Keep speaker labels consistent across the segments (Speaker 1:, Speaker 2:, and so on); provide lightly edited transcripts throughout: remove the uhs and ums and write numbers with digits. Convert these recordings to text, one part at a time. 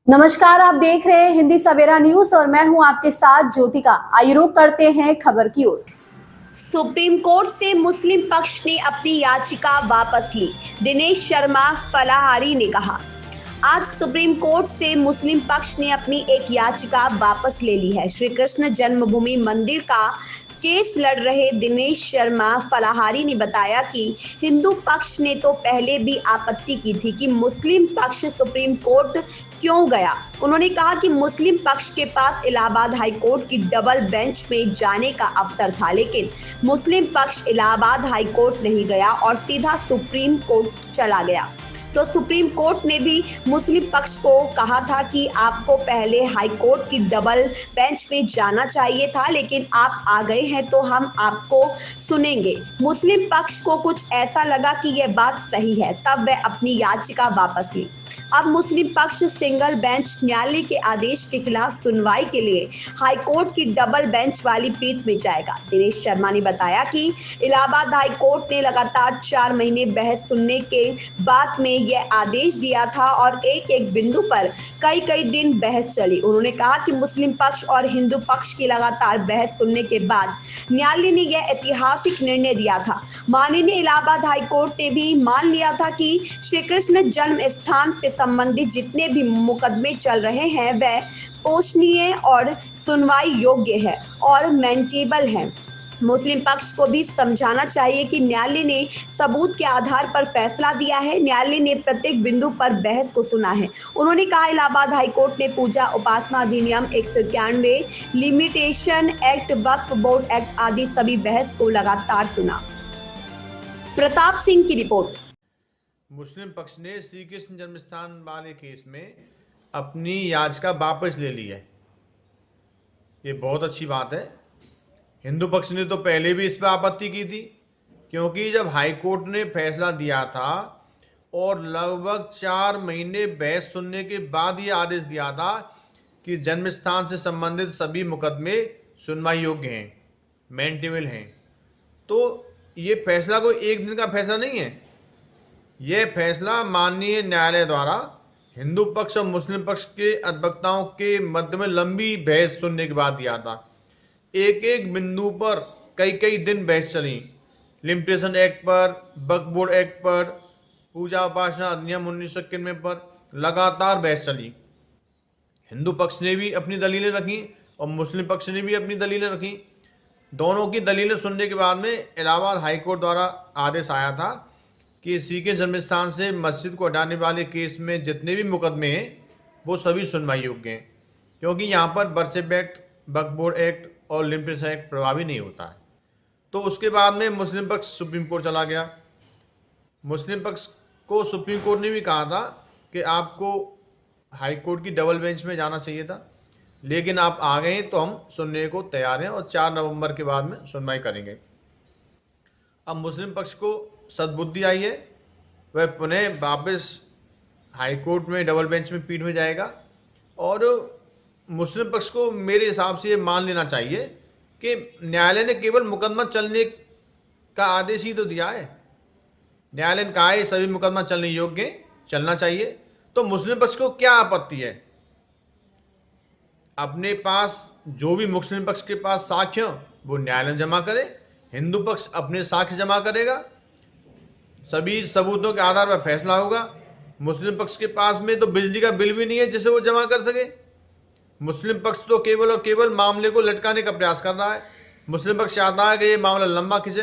Speaker 1: नमस्कार, आप देख रहे हैं हिंदी सवेरा न्यूज और मैं हूं आपके साथ ज्योतिका। आइए रुक करते हैं खबर की ओर।
Speaker 2: सुप्रीम कोर्ट से मुस्लिम पक्ष ने अपनी याचिका वापस ली। दिनेश शर्मा फलाहारी ने कहा, आज सुप्रीम कोर्ट से मुस्लिम पक्ष ने अपनी एक याचिका वापस ले ली है। श्री कृष्ण जन्मभूमि मंदिर का केस लड़ रहे दिनेश शर्मा फलाहारी ने बताया कि हिंदू पक्ष ने तो पहले भी आपत्ति की थी कि मुस्लिम पक्ष सुप्रीम कोर्ट क्यों गया। उन्होंने कहा कि मुस्लिम पक्ष के पास इलाहाबाद हाई कोर्ट की डबल बेंच में जाने का अवसर था, लेकिन मुस्लिम पक्ष इलाहाबाद हाई कोर्ट नहीं गया और सीधा सुप्रीम कोर्ट चला गया। तो सुप्रीम कोर्ट ने भी मुस्लिम पक्ष को कहा था कि आपको पहले हाई कोर्ट की डबल बेंच में जाना चाहिए था, लेकिन आप आ गए हैं तो हम आपको सुनेंगे। मुस्लिम पक्ष को कुछ ऐसा लगा कि यह बात सही है, तब वह अपनी याचिका वापस ली। अब मुस्लिम पक्ष सिंगल बेंच न्यायालय के आदेश के खिलाफ सुनवाई के लिए हाई कोर्ट की डबल बेंच वाली पीठ में जाएगा। दिनेश शर्मा ने बताया कि इलाहाबाद हाई कोर्ट ने लगातार 4 महीने बहस सुनने के बाद में यह आदेश दिया था और एक एक बिंदु पर कई दिन बहस चली। उन्होंने कहा कि मुस्लिम पक्ष और हिंदू पक्ष की लगातार बहस सुनने के बाद न्यायालय ने यह ऐतिहासिक निर्णय दिया था। माननीय इलाहाबाद हाई कोर्ट ने भी मान लिया था कि श्री कृष्ण जन्म स्थान से संबंधित जितने भी मुकदमे चल रहे हैं वह पोषणीय और सुनवाई योग्य है और मेंटेबल है। मुस्लिम पक्ष को भी समझाना चाहिए कि न्यायालय ने सबूत के आधार पर फैसला दिया है। न्यायालय ने प्रत्येक बिंदु पर बहस को सुना है। उन्होंने कहा, इलाहाबाद हाई कोर्ट ने पूजा उपासना अधिनियम 191, लिमिटेशन एक्ट, वक्फ बोर्ड एक्ट आदि सभी बहस को लगातार सुना। प्रताप सिंह की रिपोर्ट।
Speaker 3: मुस्लिम पक्ष ने श्री कृष्ण जन्मस्थान वाले केस में अपनी याचिका वापस ले ली है। ये बहुत अच्छी बात है। हिंदू पक्ष ने तो पहले भी इस पर आपत्ति की थी, क्योंकि जब हाई कोर्ट ने फैसला दिया था और लगभग 4 महीने बहस सुनने के बाद ये आदेश दिया था कि जन्म स्थान से संबंधित सभी मुकदमे सुनवाई योग्य हैं, मेंटेबल हैं, तो ये फैसला कोई एक दिन का फैसला नहीं है। यह फैसला माननीय न्यायालय द्वारा हिंदू पक्ष और मुस्लिम पक्ष के अधिवक्ताओं के मध्य में लंबी बहस सुनने के बाद दिया था। एक एक बिंदु पर कई दिन बहस चली। लिमिटेशन एक्ट पर, वक्फ बोर्ड एक्ट पर, पूजा उपासना अधिनियम 1991 पर लगातार बहस चली। हिंदू पक्ष ने भी अपनी दलीलें रखी और मुस्लिम पक्ष ने भी अपनी दलीलें रखी। दोनों की दलीलें सुनने के बाद में इलाहाबाद हाई कोर्ट द्वारा आदेश आया था कि श्री के जन्मस्थान से मस्जिद को हटाने वाले केस में जितने भी मुकदमे हैं वो सभी सुनवाई योग्य हैं, क्योंकि यहाँ पर वर्शिप एक्ट, वक्फ बोर्ड एक्ट और लिमिटेशन एक्ट प्रभावी नहीं होता है। तो उसके बाद में मुस्लिम पक्ष सुप्रीम कोर्ट चला गया। मुस्लिम पक्ष को सुप्रीम कोर्ट ने भी कहा था कि आपको हाई कोर्ट की डबल बेंच में जाना चाहिए था, लेकिन आप आ गए तो हम सुनने को तैयार हैं और 4 नवंबर के बाद में सुनवाई करेंगे। अब मुस्लिम पक्ष को सद्बुद्धि आई है, वह पुनः वापस हाई कोर्ट में डबल बेंच में पीठ में जाएगा और मुस्लिम पक्ष को मेरे हिसाब से ये मान लेना चाहिए कि न्यायालय ने केवल मुकदमा चलने का आदेश ही तो दिया है। न्यायालय ने कहा है सभी मुकदमा चलने योग्य हैं, चलना चाहिए, तो मुस्लिम पक्ष को क्या आपत्ति है? अपने पास जो भी मुस्लिम पक्ष के पास साक्ष्य हो वो न्यायालय में जमा करे, हिंदू पक्ष अपने साक्ष्य जमा करेगा, सभी सबूतों के आधार पर फैसला होगा। मुस्लिम पक्ष के पास में तो बिजली का बिल भी नहीं है जिसे वो जमा कर सके। मुस्लिम पक्ष तो केवल और केवल मामले को लटकाने का प्रयास कर रहा है। मुस्लिम पक्ष चाहता है कि ये मामला लंबा खिंचे।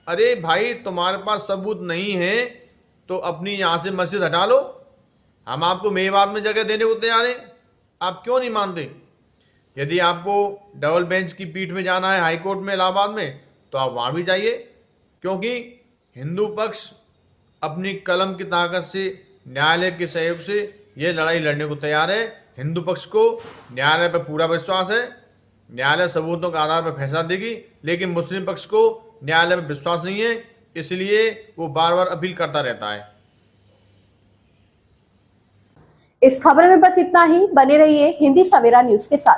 Speaker 3: अरे भाई, तुम्हारे पास सबूत नहीं है तो अपनी यहाँ से मस्जिद हटा लो, हम आपको मेवात में जगह देने को तैयार हैं। आप क्यों नहीं मानते? यदि आपको डबल बेंच की पीठ में जाना है हाई कोर्ट में इलाहाबाद में, तो आप वहाँ भी जाइए, क्योंकि हिंदू पक्ष अपनी कलम की ताकत से, न्यायालय के सहयोग से ये लड़ाई लड़ने को तैयार है। हिंदू पक्ष को न्यायालय पर पूरा विश्वास है, न्यायालय सबूतों के आधार पर फैसला देगी, लेकिन मुस्लिम पक्ष को न्यायालय में विश्वास नहीं है, इसलिए वो बार बार अपील करता रहता है।
Speaker 1: इस खबर में बस इतना ही। बने रहिए हिंदी सवेरा न्यूज के साथ।